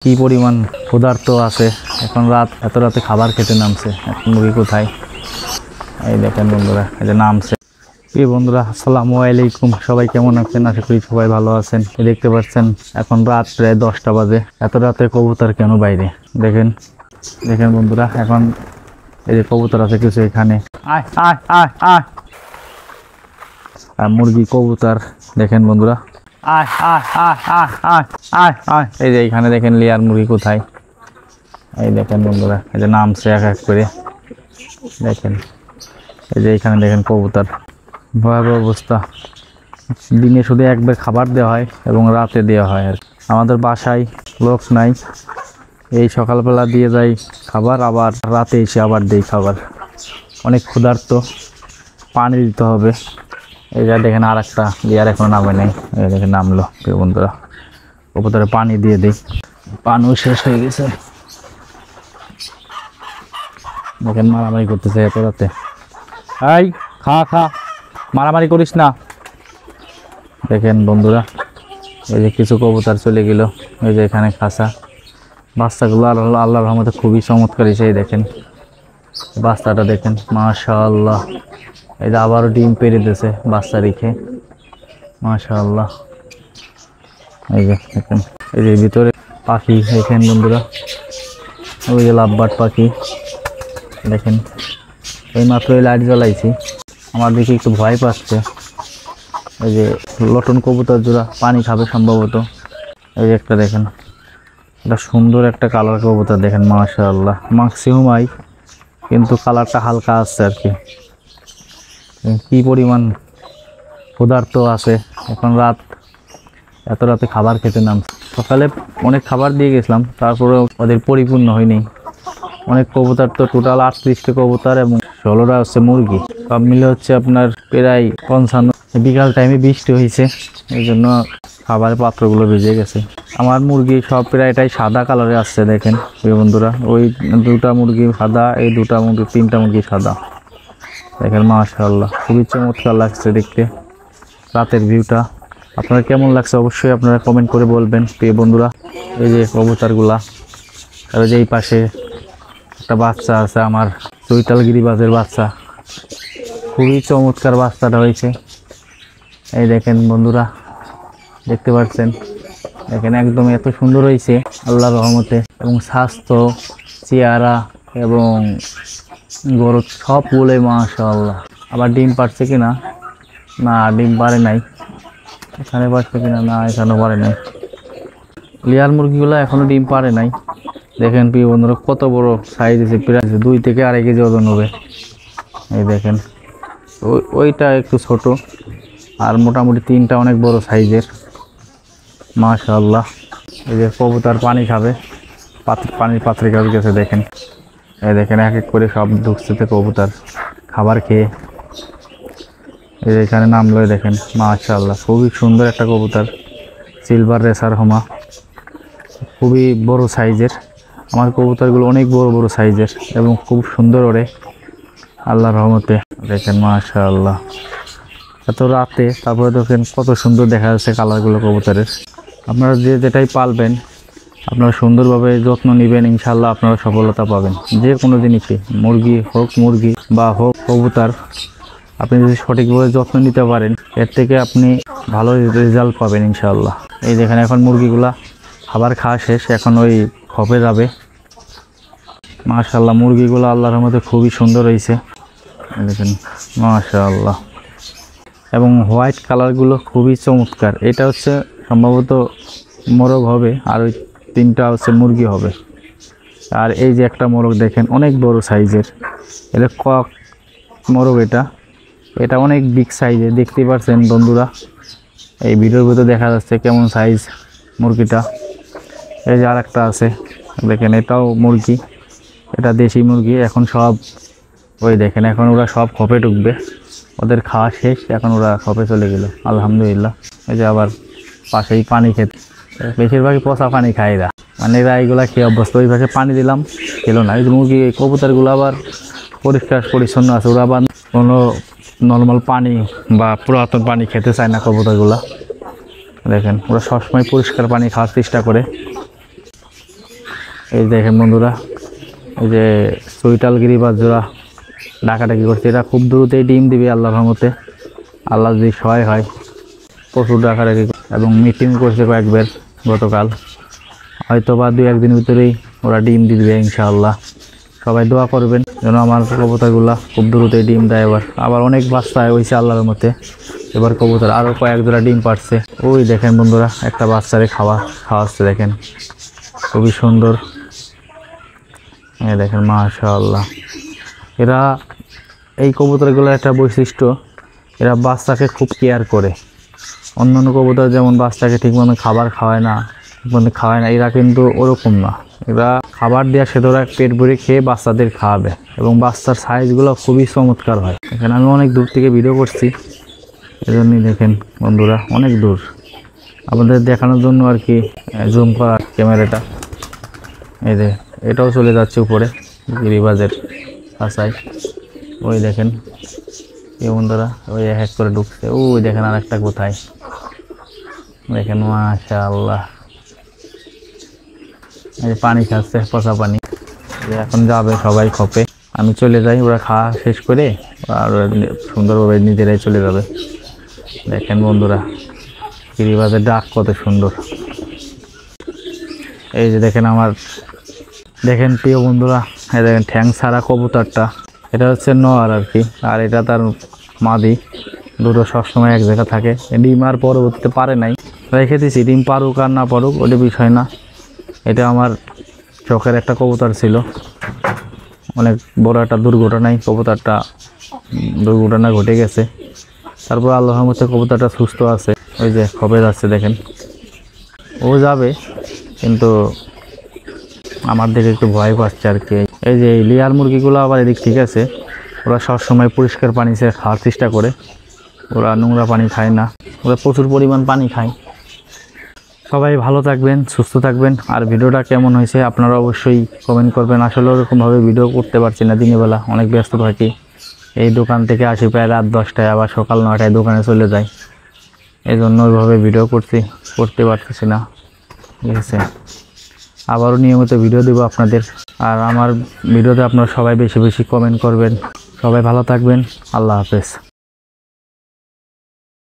কি পরিমাণ ক্ষুধার্ত আছে। এখন রাত, এত রাতে খাবার খেতে নামছে। এখন মুরগি কোথায়? এই দেখেন বন্ধুরা, এই যে নামছে। এই বন্ধুরা, আসসালামু আলাইকুম। সবাই কেমন আছেন? আশা করি সবাই ভালো আছেন। দেখতে পাচ্ছেন এখন রাত প্রায় 10টা বাজে। এত রাতে কবুতর কেন বাইরে? দেখেন দেখেন বন্ধুরা, এখন এই যে কবুতর আছে কিছু এখানে। আয় আয় আয় আয়। আর মুরগি কবুতর দেখেন বন্ধুরা, আয় আয় আয় আয় আয় আয় আয়। এই যে এখানে দেখেন লেয়ার মুরগি কোথায়। এই দেখেন বন্ধুরা, এই যে নামছে এক এক করে। দেখেন এই যে এখানে দেখেন কবুতর। ভয়াবহ অবস্থা। দিনে শুধু একবার খাবার দেওয়া হয় এবং রাতে দেওয়া হয়। আর আমাদের বাসায় লোক নাই, এই সকালবেলা দিয়ে যাই খাবার, আবার রাতে এসে আবার দেই খাবার। অনেক ক্ষুধার্ত, পানি দিতে হবে। এই যে দেখেন আর একটা লেয়ার এখনো নামে নেই। এই দেখেন নামলো। বন্ধুরা, কবুতরে পানি দিয়ে দিই, পানিও শেষ হয়ে গেছে। দেখেন মারামারি করতেছে এত রাতে। এই খা খা, মারামারি করিস না। দেখেন বন্ধুরা, এই যে কিছু কবুতর চলে গেল। এই যে এখানে খাসা বাচ্চাগুলো আল্লাহর রহমতে খুবই চমৎকার। সেই দেখেন বাচ্চাটা দেখেন, মাশাআল্লাহ। এই যে আবারও ডিম পেড়ে দিয়েছে বাচ্চা রেখে, মাশাআল্লাহ। এই যে দেখেন, এই যে ভিতরে পাখি দেখেন বন্ধুরা, ওই যে লাভবার্ড পাখি দেখেন। এই মাত্র লাইট জ্বালাইছি, আমার দিকে একটু ভয় পাচ্ছে। এই যে লটন কবুতর জোড়া পানি খাবে সম্ভবত। এই যে একটা দেখেন, এটা সুন্দর একটা কালার কবুতর দেখেন, মাশাআল্লাহ। ম্যাক্সিমাম কিন্তু কালারটা হালকা আসছে আর কি। কি পরিমাণ ক্ষুধার্ত আছে। এখন রাত, এত রাতে খাবার খেতে নামছে। সকালে অনেক খাবার দিয়ে গেছিলাম, তারপরে ওদের পরিপূর্ণ হয়নি। অনেক কবুতর, তো টোটাল 38টা কবুতর এবং 16টা হচ্ছে মুরগি। সব মিলে হচ্ছে আপনার প্রায় 55। বিকাল টাইমে বৃষ্টি হয়েছে, এই জন্য খাবারের পাত্রগুলো ভিজে গেছে। আমার মুরগি সব প্রায়টাই সাদা কালারে আসছে দেখেন বন্ধুরা। ওই দুটা মুরগি সাদা, এই দুটা মুরগি, তিনটা মুরগি সাদা দেখেন, মাশাআল্লাহ। খুবই চমৎকার লাগছে দেখতে রাতের ভিউটা। আপনারা কেমন লাগছে অবশ্যই আপনারা কমেন্ট করে বলবেন প্রিয় বন্ধুরা। এই যে কবুতরগুলা, আর যে এই পাশে একটা বাচ্চা আছে আমার, চৈতাল গিরিবাজের বাচ্চা। খুবই চমৎকার বাচ্চাটা হয়েছে। এই দেখেন বন্ধুরা, দেখতে পাচ্ছেন, দেখেন একদম এত সুন্দর হয়েছে আল্লাহর রহমতে। এবং স্বাস্থ্য, চেহারা এবং গরজ সব বলে মাশাআল্লাহ। আবার ডিম পারছে কিনা? না, ডিম পারে নাই। এখানে পারছে কিনা? না, এখানেও পারে নাই। লেয়ার মুরগিগুলো এখনো ডিম পারে নাই। দেখেন প্রিয় বন্ধুরা, কত বড় সাইজ আছে, প্রায় 2 থেকে 2.5 কেজি ওজন হবে। এই দেখেন, ওইটা একটু ছোট, আর মোটামুটি 3টা অনেক বড় সাইজের, মাশাআল্লাহ। এই যে কবুতর পানি খাবে, পানির পাত্রে গেছে দেখেন। এই দেখেন এক এক করে সব ঢুকছে কবুতর খাবার খেয়ে। এই যে এখানে নামলো, দেখেন মাশাআল্লাহ। খুবই সুন্দর একটা কবুতর, সিলভার রেসার হোমা, খুবই বড় সাইজের। আমার কবুতরগুলো অনেক বড় বড় সাইজের এবং খুব সুন্দর ওড়ে আল্লাহর রহমতে। দেখেন মাশাআল্লাহ, এত রাতে তারপরে দেখেন কত সুন্দর দেখা যাচ্ছে কালারগুলো কবুতরের। আপনারা যেটাই পালবেন, আপনারা সুন্দরভাবে যত্ন নেবেন, ইনশাআল্লাহ আপনারা সফলতা পাবেন। যে কোনো জিনিসই, মুরগি হোক, মুরগি বা হোক কবুতর, আপনি যদি সঠিকভাবে যত্ন নিতে পারেন, এর থেকে আপনি ভালো রেজাল্ট পাবেন ইনশাআল্লাহ। এই দেখেন এখন মুরগিগুলা খাবার খাওয়া শেষ, এখন ওই খপে যাবে। মাশাআল্লাহ, মুরগিগুলো আল্লাহর রহমতে খুবই সুন্দর হয়েছে দেখেন, মাশাআল্লাহ। এবং হোয়াইট কালারগুলো খুবই চমৎকার। এটা হচ্ছে সম্ভবত মোরগ হবে, আর ওই 3টা হচ্ছে মুরগি হবে। আর এই যে একটা মোরগ দেখেন, অনেক বড় সাইজের। এটা কক মোরগ, এটা অনেক বিগ সাইজের। দেখতে পাচ্ছেন বন্ধুরা, এই ভিডিওর ভিতরে দেখা যাচ্ছে কেমন সাইজ মুরগিটা। এই যে আর একটা আছে দেখেন, এটাও মুরগি, এটা দেশি মুরগি। এখন সব ওই দেখেন, এখন ওরা সব খপে ঢুকবে, ওদের খাওয়া শেষ, এখন ওরা খপে চলে গেল আলহামদুলিল্লাহ। এই যে আবার পাশেই পানি খেতে, বেশিরভাগই পচা পানি খায় এরা, মানে এরা এইগুলা খেয়ে অভ্যস্ত। ওই পাশে পানি দিলাম, খেলো না। এই যে মুরগি কবুতরগুলো আবার পরিষ্কার পরিচ্ছন্ন আছে, ওরা আবার কোনো নর্মাল পানি বা পুরাতন পানি খেতে চায় না কবুতরগুলা। দেখেন ওরা সবসময় পরিষ্কার পানি খাওয়ার চেষ্টা করে। এই দেখেন বন্ধুরা, এই যে চৈতাল গিরিবাজ জোড়া ডাকাডাকি করছে, এটা খুব দ্রুতই ডিম দিবে আল্লাহর রহমতে, আল্লাহ যদি সহায় হয়। প্রচুর ডাকাডাকি এবং মিটিং করছে কয়েকবার গতকাল, হয়তো বা 2-1 দিন ভিতরেই ওরা ডিম দিবে ইনশাআল্লাহ। সবাই দোয়া করবেন যেন আমার কবুতরগুলা খুব দ্রুতই ডিম দেয়। আবার অনেক বাচ্চা হয়েছে আল্লাহর মতে, এবার কবুতর আরও কয়েক জোড়া ডিম পারছে। ওই দেখেন বন্ধুরা, একটা বাচ্চারে খাওয়াচ্ছে দেখেন, খুবই সুন্দর। এই দেখেন মাশাআল্লাহ। এরা এই কবুতরগুলোর একটা বৈশিষ্ট্য, এরা বাচ্চাকে খুব কেয়ার করে। অন্যান্য কবুতর যেমন বাচ্চাকে ঠিকমতো খাবার খাওয়ায় না, এরা কিন্তু ওরকম না। এরা খাবার দেওয়ার সাথে ওরা পেট ভরে খেয়ে বাচ্চাদের খাওয়াবে এবং বাচ্চার সাইজগুলো খুবই চমৎকার হয়। এখানে আমি অনেক দূর থেকে ভিডিও করছি, এজন্যই দেখেন বন্ধুরা, অনেক দূর আপনাদের দেখানোর জন্য আর কি জুম করা ক্যামেরাটা। এই যে এটাও চলে যাচ্ছে উপরে গিরিবাজের কাছায়। ওই দেখেন এই বন্ধুরা, ওই এক করে ঢুকছে। ওই দেখেন আর একটা কোথায়, দেখেন মাশাআল্লাহ, এই পানি খাচ্ছে, পচা পানি। এখন যাবে সবাই খপে, আমি চলে যাই, ওরা খাওয়া শেষ করে আর সুন্দরভাবে নিজেরাই চলে যাবে। দেখেন বন্ধুরা গিরিবাজের ডাক কত সুন্দর। এই যে দেখেন আমার, দেখেন প্রিয় বন্ধুরা, এই দেখেন ঠ্যাং ছাড়া কবুতরটা, এটা হচ্ছে নর আর কি, আর এটা তার মাদি। দুটো সবসময় এক জায়গা থাকে। ডিম আর পরবর্তীতে পারে নাই, রেখে দিয়েছি, ডিম পারুক আর না পারুক ওটা বিষয় না। এটা আমার চোখের একটা কবুতর ছিল, অনেক বড় একটা দুর্ঘটনায় কবুতরটা দুর্ঘটনা ঘটে গেছে। তারপর আল্লাহর মধ্যে কবুতরটা সুস্থ আছে। ওই যে খবে যাচ্ছে দেখেন, ও যাবে কিন্তু আমার দিকে একটু ভয় পাচ্ছে আর কি। এই যে লেয়ার মুরগিগুলো আবার এদিক ঠিক আছে, ওরা সবসময় পরিষ্কার পানি খাওয়ার চেষ্টা করে, ওরা নোংরা পানি খায় না, ওরা প্রচুর পরিমাণ পানি খায়। সবাই ভালো থাকবেন, সুস্থ থাকবেন। আর ভিডিওটা কেমন হয়েছে আপনারা অবশ্যই কমেন্ট করবেন। আসলে ওরকমভাবে ভিডিও করতে পারছি না, দিনের বেলা অনেক ব্যস্ত থাকি। এই দোকান থেকে আসি প্রায় রাত 10টায়, আবার সকাল 9টায় দোকানে চলে যাই, এই জন্য ওইভাবে ভিডিও করতে পারতেছি না, ঠিক আছে। আবারও নিয়মিত ভিডিও দেবো আপনাদের। আর আমার ভিডিওতে আপনারা সবাই বেশি বেশি কমেন্ট করবেন। সবাই ভালো থাকবেন, আল্লাহ হাফেজ।